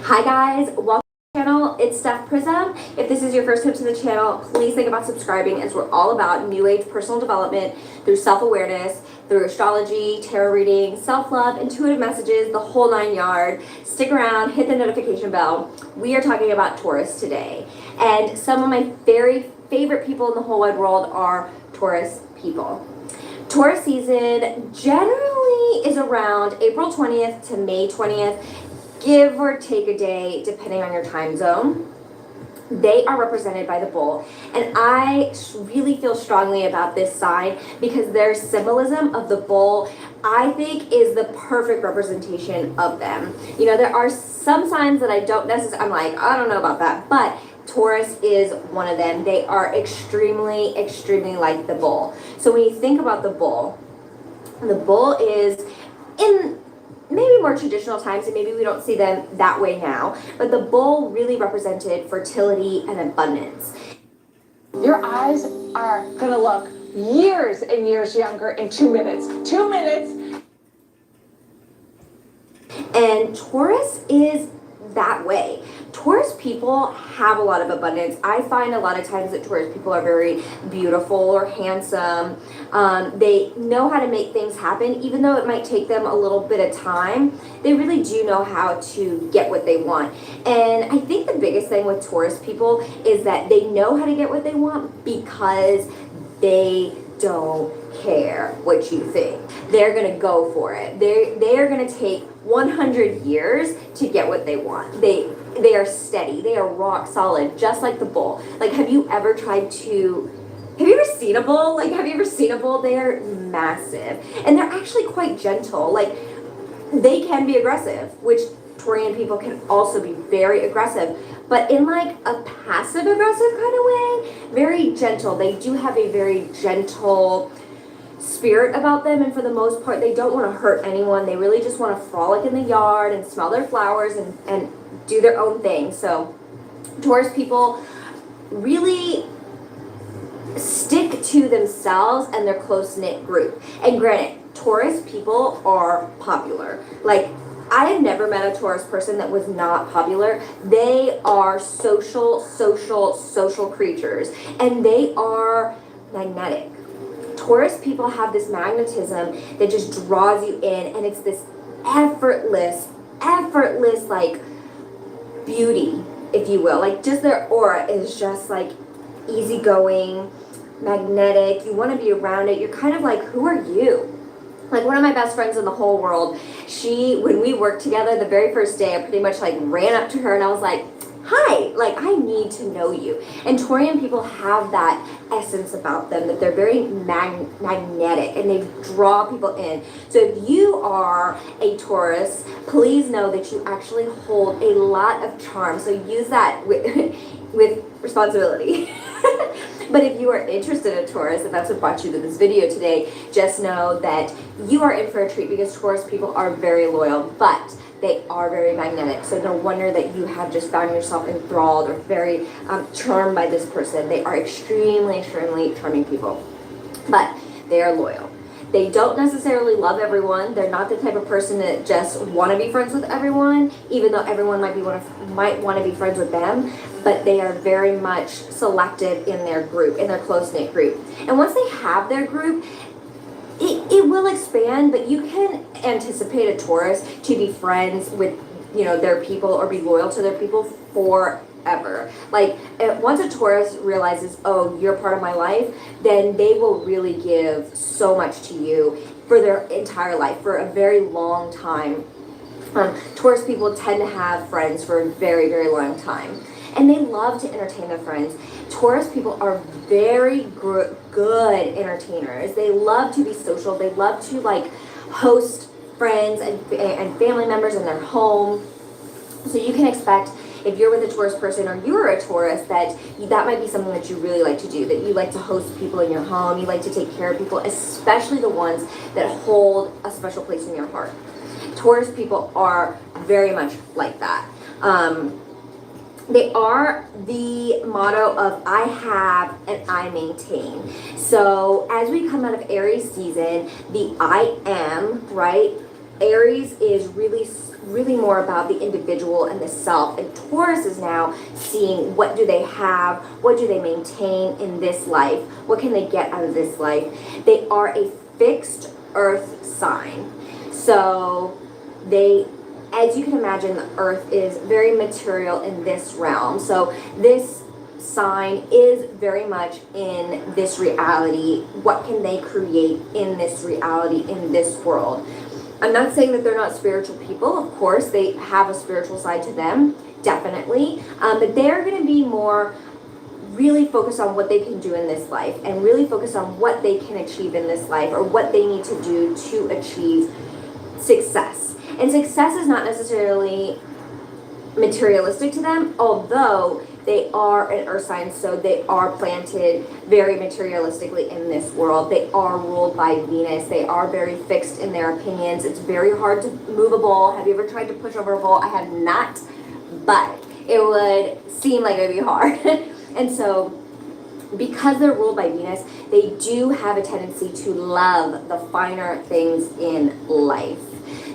Hi guys, welcome to the channel. It's Sdrf. If this is your first time to the channel, please think about subscribing, as we're all about new age personal development through self-awareness, through astrology, tarot reading, self-love, intuitive messages, the whole 9 yards. Stick around, hit the notification bell. We are talking about Taurus today. And some of my very favorite people in the whole wide world are Taurus people. Taurus season generally is around April 20th to May 20th. Give or take a day, depending on your time zone. They are represented by the bull, and I really feel strongly about this sign because their symbolism of the bull, I think, is the perfect representation of them. You know, there are some signs that I don't necessarily, I'm like, I don't know about that, but Taurus is one of them. They are extremely, extremely like the bull. So when you think about the bull is in maybe more traditional times, and maybe we don't see them that way now, but the bull really represented fertility and abundance. Your eyes are gonna look years and years younger in 2 minutes. 2 minutes. And Taurus is that way. Taurus people have a lot of abundance. I find a lot of times that Taurus people are very beautiful or handsome. They know how to make things happen, even though it might take them a little bit of time. They really do know how to get what they want. And I think the biggest thing with Taurus people is that they know how to get what they want because they don't care what you think. They're gonna go for it. They are gonna take 100 years to get what they want. They are steady. They are rock solid, just like the bull. Like, have you ever seen a bull? Like, have you ever seen a bull? They are massive, and they're actually quite gentle. Like, they can be aggressive, which Taurian people can also be very aggressive, but in like a passive aggressive kind of way, very gentle. They do have a very gentle spirit about them, and for the most part they don't want to hurt anyone. They really just want to frolic in the yard and smell their flowers and do their own thing. So Taurus people really stick to themselves and their close-knit group. And granted, Taurus people are popular. Like, I have never met a Taurus person that was not popular. They are social creatures, and they are magnetic. Taurus people have this magnetism that just draws you in, and it's this effortless like beauty, if you will. Like, just their aura is just like easygoing, magnetic. You want to be around it. You're kind of like, who are you? Like, one of my best friends in the whole world, when we worked together, the very first day, I pretty much like ran up to her and I was like, hi, like, I need to know you. And Taurian people have that essence about them, that they're very magnetic and they draw people in. So if you are a Taurus, please know that you actually hold a lot of charm. So use that with responsibility. But if you are interested in Taurus, and that's what brought you to this video today, just know that you are in for a treat, because Taurus people are very loyal, but they are very magnetic. So no wonder that you have just found yourself enthralled or very charmed by this person. They are extremely charming people, but they are loyal. They don't necessarily love everyone. They're not the type of person that just want to be friends with everyone, even though everyone might want to be friends with them. But they are very much selective in their group, in their close-knit group. And once they have their group, it will expand, but you can anticipate a Taurus to be friends with, you know, their people or be loyal to their people forever. Like, once a Taurus realizes, oh, you're part of my life, then they will really give so much to you for their entire life, for a very long time. Taurus people tend to have friends for a very long time, and they love to entertain their friends. Taurus people are very good entertainers. They love to be social. They love to like host friends and family members in their home. So you can expect, if you're with a Taurus person or you're a Taurus, that might be something that you really like to do, that you like to host people in your home. You like to take care of people, especially the ones that hold a special place in your heart. Taurus people are very much like that. They are the motto of I have and I maintain. So as we come out of Aries season, the I am, right, Aries is really more about the individual and the self, and Taurus is now seeing what do they have, what do they maintain in this life, what can they get out of this life. They are a fixed earth sign, so they, as you can imagine, the earth is very material in this realm, so this sign is very much in this reality. What can they create in this reality, in this world? I'm not saying that they're not spiritual people. Of course, they have a spiritual side to them, definitely. But they're going to be more really focused on what they can do in this life and really focus on what they can achieve in this life or what they need to do to achieve success. And success is not necessarily materialistic to them, although they are an earth sign, so they are planted very materialistically in this world. They are ruled by Venus. They are very fixed in their opinions. It's very hard to move a ball. Have you ever tried to push over a ball? I have not, but it would seem like it would be hard. And so because they're ruled by Venus, they do have a tendency to love the finer things in life.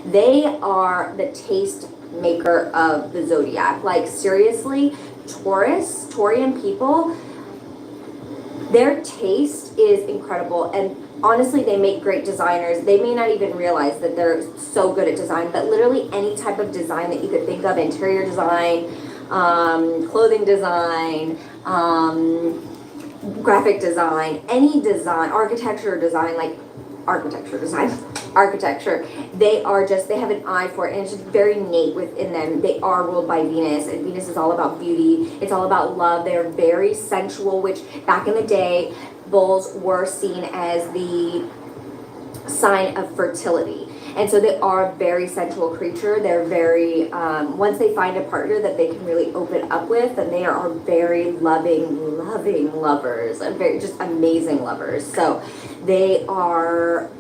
They are the taste maker of the zodiac. Like, seriously, Taurian people, their taste is incredible, and honestly, they make great designers. They may not even realize that they're so good at design, but literally any type of design that you could think of, interior design, clothing design, graphic design, any design, architecture design, they have an eye for it, and it's just very innate within them. They are ruled by Venus, and Venus is all about beauty. It's all about love. They're very sensual, which back in the day, bulls were seen as the sign of fertility. And so they are a very sensual creature. They're very, once they find a partner that they can really open up with, then they are very loving lovers, and very just amazing lovers. So they are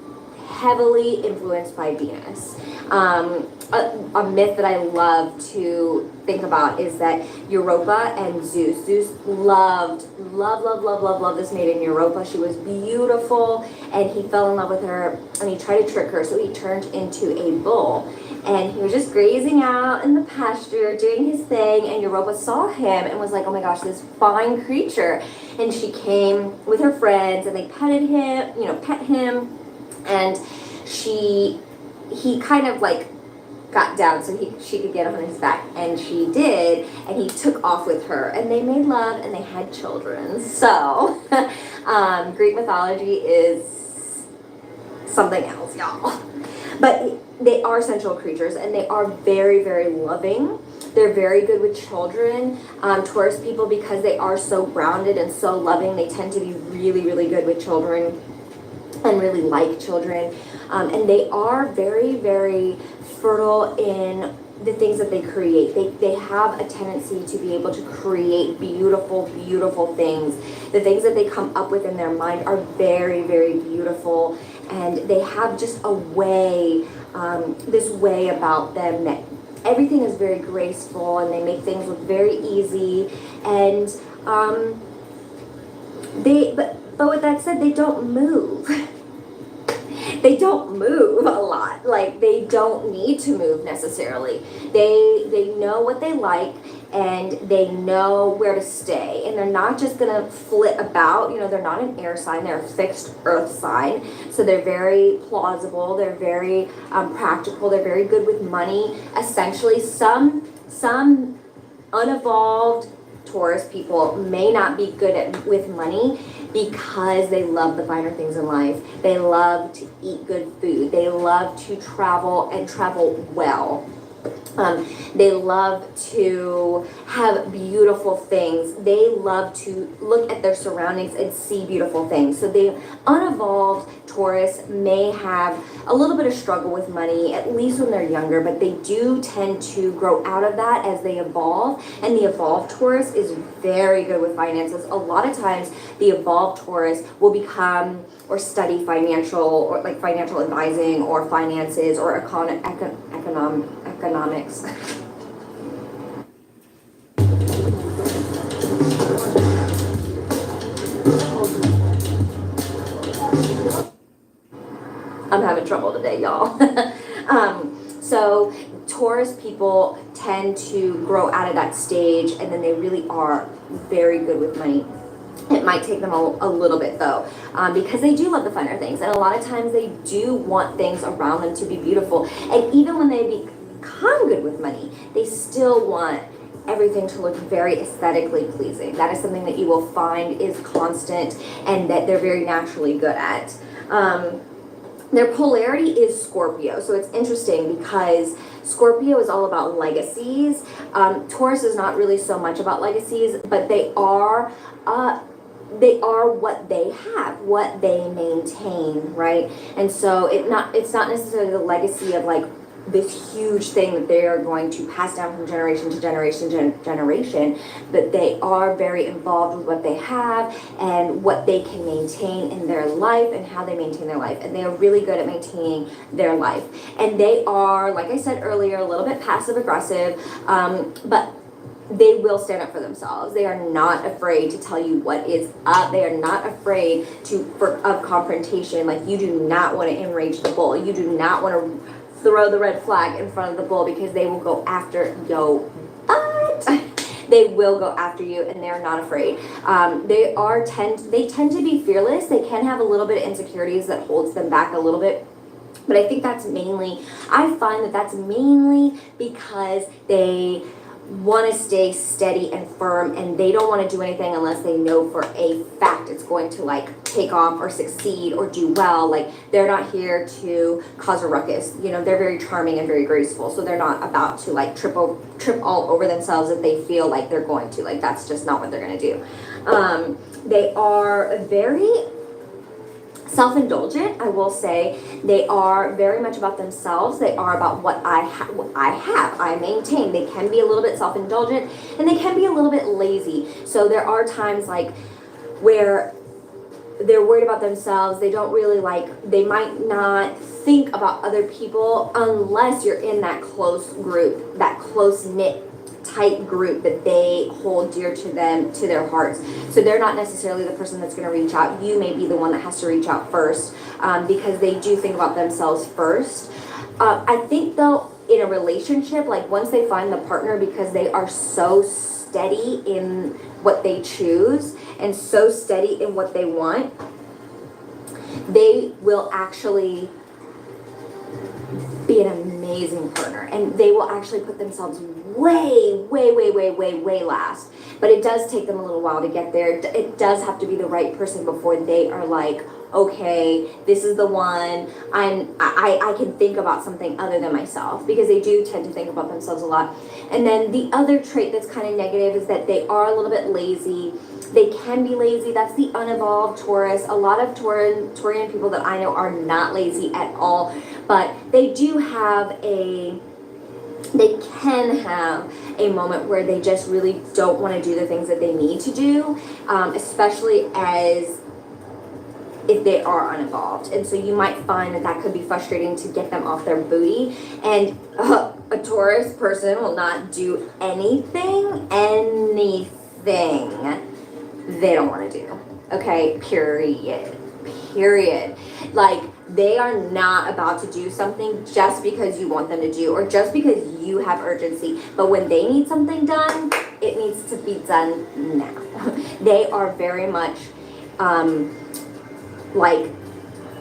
heavily influenced by Venus. A myth that I love to think about is that Europa and Zeus loved this maiden Europa. She was beautiful, and he fell in love with her, and he tried to trick her, so he turned into a bull. And he was just grazing out in the pasture, doing his thing, and Europa saw him and was like, oh my gosh, this fine creature. And she came with her friends, and they pet him, and he kind of like got down so she could get on his back, and she did, and he took off with her, and they made love, and they had children. So Greek mythology is something else, y'all. But they are sensual creatures, and they are very, very loving. They're very good with children. Taurus people, because they are so grounded and so loving, they tend to be really, really good with children and really like children. And they are very, very fertile in the things that they create. They have a tendency to be able to create beautiful, beautiful things. The things that they come up with in their mind are very, very beautiful. And they have just a way, this way about them that everything is very graceful, and they make things look very easy. And but with that said, they don't move. They don't move a lot. Like, they don't need to move necessarily. They know what they like, and they know where to stay, and they're not just gonna flit about. They're not an air sign, they're a fixed earth sign, so they're very plausible, they're very practical, they're very good with money. Essentially, some unevolved Taurus people may not be good with money because they love the finer things in life. They love to eat good food. They love to travel, and travel well. They love to have beautiful things. They love to look at their surroundings and see beautiful things. So the unevolved Taurus may have a little bit of struggle with money, at least when they're younger, but they do tend to grow out of that as they evolve. And the evolved Taurus is very good with finances. A lot of times the evolved Taurus will become or study financial advising or finances or economics. I'm having trouble today, y'all. So Taurus people tend to grow out of that stage, and then they really are very good with money. It might take them a little bit though, because they do love the finer things, and a lot of times they do want things around them to be beautiful. And even when they become good with money, they still want everything to look very aesthetically pleasing. That is something that you will find is constant and that they're very naturally good at. Their polarity is Scorpio, so it's interesting because Scorpio is all about legacies. Taurus is not really so much about legacies, but they are what they have, what they maintain, right? And so it's not necessarily the legacy of like this huge thing that they are going to pass down from generation to generation to generation, but they are very involved with what they have and what they can maintain in their life and how they maintain their life. And they are really good at maintaining their life. And they are, like I said earlier, a little bit passive aggressive, but they will stand up for themselves. They are not afraid to tell you what is up. They are not afraid of confrontation. Like, you do not want to enrage the bull. You do not want to throw the red flag in front of the bull, because they will go after your butt. They will go after you, and they're not afraid. They tend to be fearless. They can have a little bit of insecurities that holds them back a little bit. But I think I find that's mainly because they want to stay steady and firm, and they don't want to do anything unless they know for a fact it's going to like take off or succeed or do well. Like, they're not here to cause a ruckus. You know, they're very charming and very graceful, so they're not about to like trip all over themselves if they feel like they're going to. Like, that's just not what they're going to do. They are very self-indulgent, I will say. They are very much about themselves. They are about what I maintain. They can be a little bit self-indulgent, and they can be a little bit lazy. So there are times like where they're worried about themselves. They don't really they might not think about other people unless you're in that close group, that close-knit tight group that they hold dear to them, to their hearts. So they're not necessarily the person that's going to reach out. You may be the one that has to reach out first, because they do think about themselves first. I think though, in a relationship, like once they find the partner, because they are so steady in what they choose and so steady in what they want, they will actually be an amazing partner, and they will actually put themselves way last. But it does take them a little while to get there. It does have to be the right person before they are like, okay, this is the one. I can think about something other than myself, because they do tend to think about themselves a lot. And then the other trait that's kind of negative is that they are a little bit lazy. They can be lazy. That's the unevolved Taurus. A lot of Taurian people that I know are not lazy at all, but they can have a moment where they just really don't want to do the things that they need to do, especially as if they are uninvolved. And so you might find that could be frustrating to get them off their booty. And a Taurus person will not do anything they don't want to do. Okay, period. Like, they are not about to do something just because you want them to do, or just because you have urgency. But when they need something done, it needs to be done now. They are very much like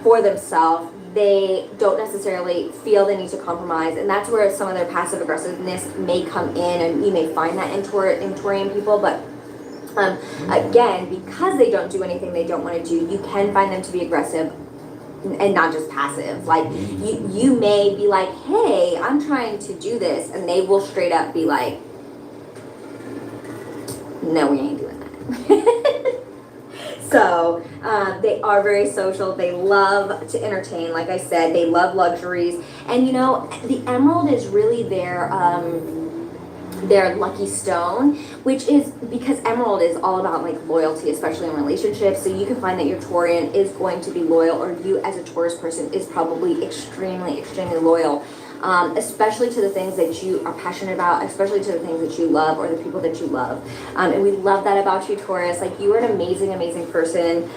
for themselves. They don't necessarily feel the need to compromise, and that's where some of their passive aggressiveness may come in, and you may find that in Taurian people. But again, because they don't do anything they don't want to do, you can find them to be aggressive and not just passive. Like, you may be like, hey, I'm trying to do this, and they will straight up be like, no, we ain't doing that. So they are very social. They love to entertain. Like I said, they love luxuries. And you know, the emerald is really their lucky stone, which is because emerald is all about like loyalty, especially in relationships. So you can find that your Taurian is going to be loyal, or you as a Taurus person is probably extremely loyal, especially to the things that you are passionate about, especially to the things that you love, or the people that you love. And we love that about you, Taurus. Like, you are an amazing person.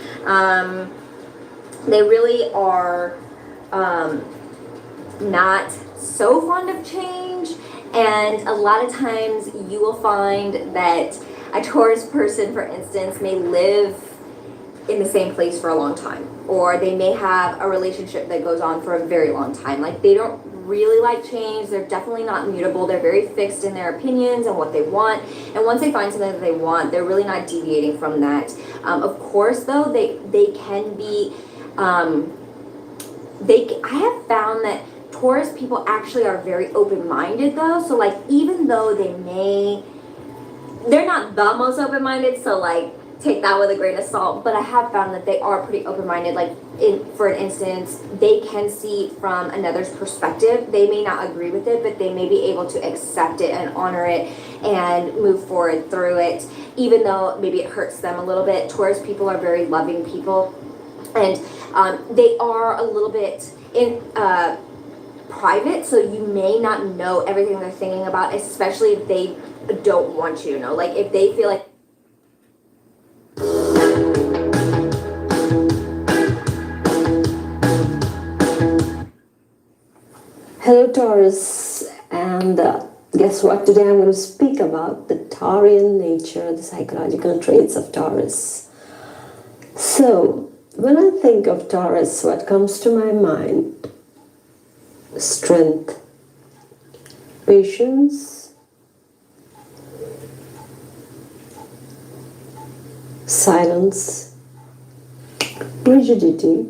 They really are not so fond of change, and a lot of times you will find that a Taurus person, for instance, may live in the same place for a long time, or they may have a relationship that goes on for a very long time. Like, they don't really like change. They're definitely not mutable. They're very fixed in their opinions and what they want, and once they find something that they want, they're really not deviating from that. Of course, though, they can be I have found that Taurus people actually are very open-minded, though. So, like, even though they're not the most open-minded, so, like, take that with a grain of salt, but I have found that they are pretty open-minded. Like, for an instance, they can see from another's perspective. They may not agree with it, but they may be able to accept it and honor it and move forward through it, even though maybe it hurts them a little bit. Taurus people are very loving people, and they are a little bit in private, so you may not know everything they're thinking about, especially if they don't want you to know. Like, if they feel like Hello, Taurus, and guess what? Today I'm going to speak about the Taurian nature, the psychological traits of Taurus. So, when I think of Taurus, what comes to my mind? Strength, patience, silence, rigidity,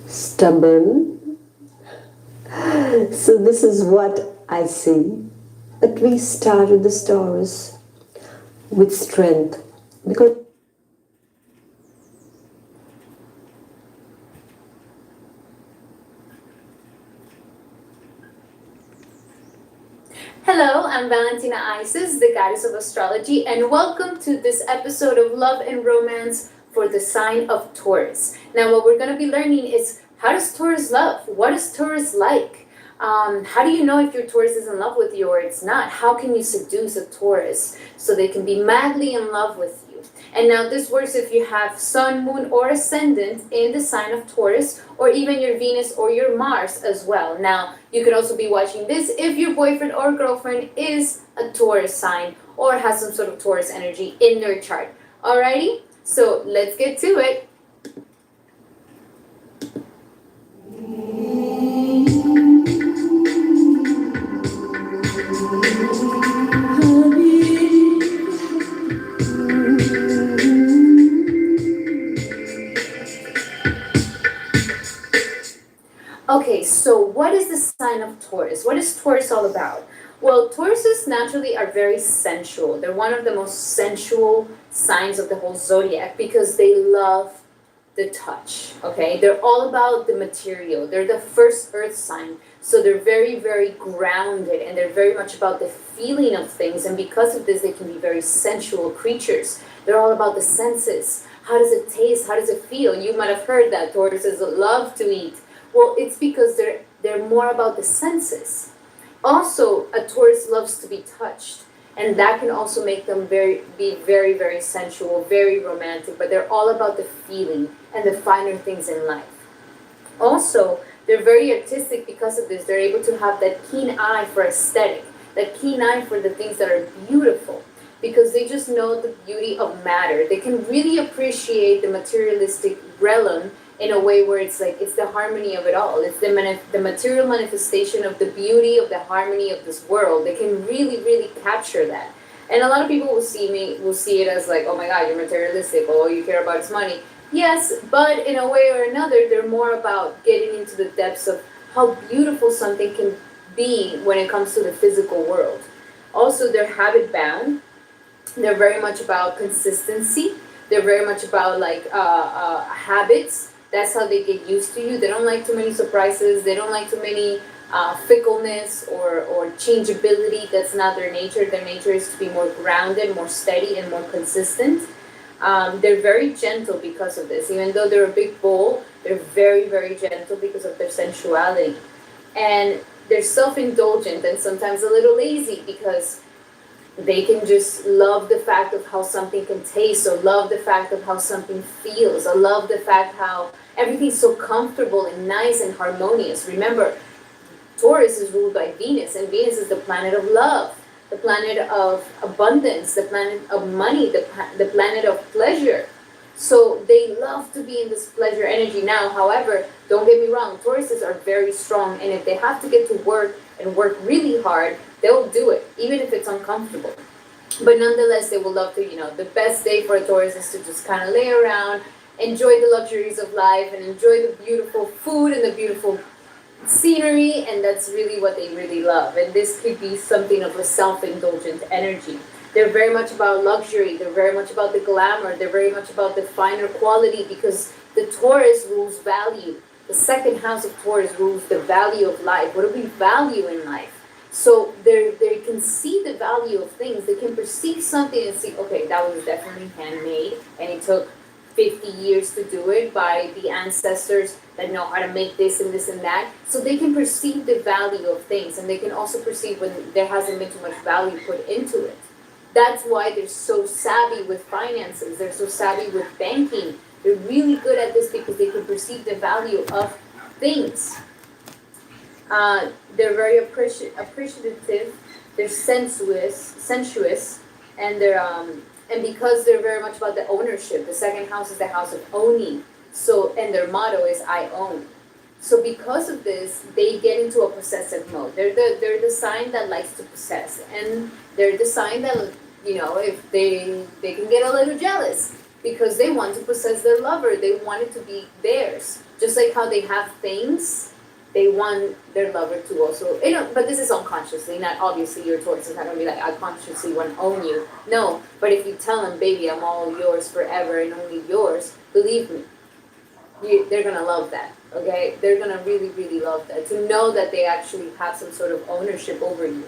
stubborn. So this is what I see. That we start with the Taurus with strength, because Hello, I'm Valentina Isis, the goddess of astrology, and welcome to this episode of Love and Romance for the sign of Taurus. Now, what we're going to be learning is, how does Taurus love? What is Taurus like? How do you know if your Taurus is in love with you or it's not? How can you seduce a Taurus so they can be madly in love with you? And now this works if you have Sun, Moon, or Ascendant in the sign of Taurus, or even your Venus or your Mars as well. Now, you could also be watching this if your boyfriend or girlfriend is a Taurus sign or has some sort of Taurus energy in their chart. Alrighty, so let's get to it. Okay, so what is the sign of Taurus? What is Taurus all about? Well, Tauruses naturally are very sensual. They're one of the most sensual signs of the whole zodiac because they love the touch, okay? They're all about the material. They're the first earth sign, so they're very, very grounded, and they're very much about the feeling of things, and because of this, they can be very sensual creatures. They're all about the senses. How does it taste? How does it feel? You might have heard that Tauruses love to eat. Well, it's because they're more about the senses. Also, a Taurus loves to be touched, and that can also make them be very, very sensual, very romantic, but they're all about the feeling and the finer things in life. Also, they're very artistic because of this. They're able to have that keen eye for aesthetic, that keen eye for the things that are beautiful, because they just know the beauty of matter. They can really appreciate the materialistic realm in a way where it's like, it's the harmony of it all. It's the material manifestation of the beauty, of the harmony of this world. They can really, really capture that. And a lot of people will see it as like, oh my God, you're materialistic, or you care about his money. Yes, but in a way or another, they're more about getting into the depths of how beautiful something can be when it comes to the physical world. Also, they're habit bound. They're very much about consistency. They're very much about like habits. That's how they get used to you. They don't like too many surprises. They don't like too many fickleness or changeability. That's not their nature. Their nature is to be more grounded, more steady, and more consistent. They're very gentle because of this. Even though they're a big bull, they're very, very gentle because of their sensuality. And they're self-indulgent and sometimes a little lazy because They can just love the fact of how something can taste, or love the fact of how something feels, or love the fact how everything's so comfortable and nice and harmonious. Remember, Taurus is ruled by Venus, and Venus is the planet of love, the planet of abundance, the planet of money, the planet of pleasure. So they love to be in this pleasure energy. Now, however, don't get me wrong, Tauruses are very strong, and if they have to get to work and work really hard, they'll do it, even if it's uncomfortable. But nonetheless, they will love to, the best day for a Taurus is to just kind of lay around, enjoy the luxuries of life, and enjoy the beautiful food and the beautiful scenery, and that's really what they really love. And this could be something of a self-indulgent energy. They're very much about luxury, they're very much about the glamour, they're very much about the finer quality, because the Taurus rules value. The second house of Taurus rules the value of life. What do we value in life? So they can see the value of things. They can perceive something and see, okay, that was definitely handmade, and it took 50 years to do it by the ancestors that know how to make this and this and that. So they can perceive the value of things, and they can also perceive when there hasn't been too much value put into it. That's why they're so savvy with finances. They're so savvy with banking. They're really good at this because they can perceive the value of things. They're very appreciative. They're sensuous, and and because they're very much about the ownership. The second house is the house of owning. So, and their motto is "I own." So, because of this, they get into a possessive mode. They're the sign that likes to possess, and they're the sign that, if they can get a little jealous because they want to possess their lover. They want it to be theirs, just like how they have things. They want their lover to also, but this is unconsciously, not obviously. Your Taurus is not going to be like, I consciously want to own you. No, but if you tell them, baby, I'm all yours forever and only yours, believe me, they're going to love that, okay? They're going to really, really love that, to know that they actually have some sort of ownership over you.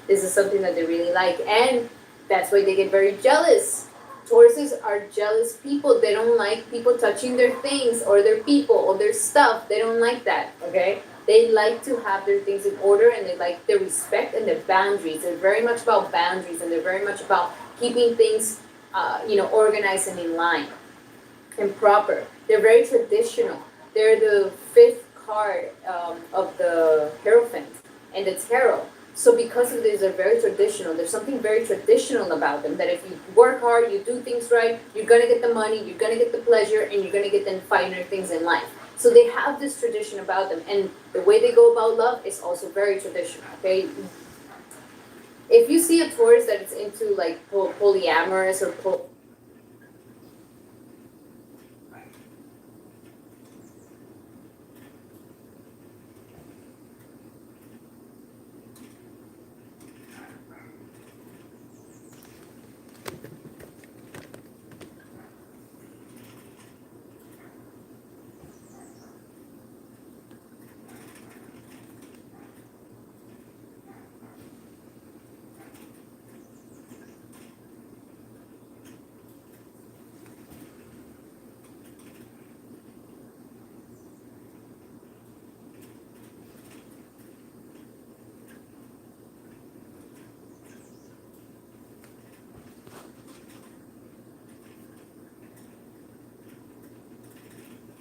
This is something that they really like, and that's why they get very jealous. Tauruses are jealous people. They don't like people touching their things or their people or their stuff. They don't like that, okay? They like to have their things in order, and they like their respect and their boundaries. They're very much about boundaries, and they're very much about keeping things, organized and in line and proper. They're very traditional. They're the fifth card of the Hierophant and the Tarot. So because of this, they're very traditional. There's something very traditional about them, that if you work hard, you do things right, you're going to get the money, you're going to get the pleasure, and you're going to get the finer things in life. So they have this tradition about them, and the way they go about love is also very traditional, okay? If you see a Taurus that is into like polyamorous or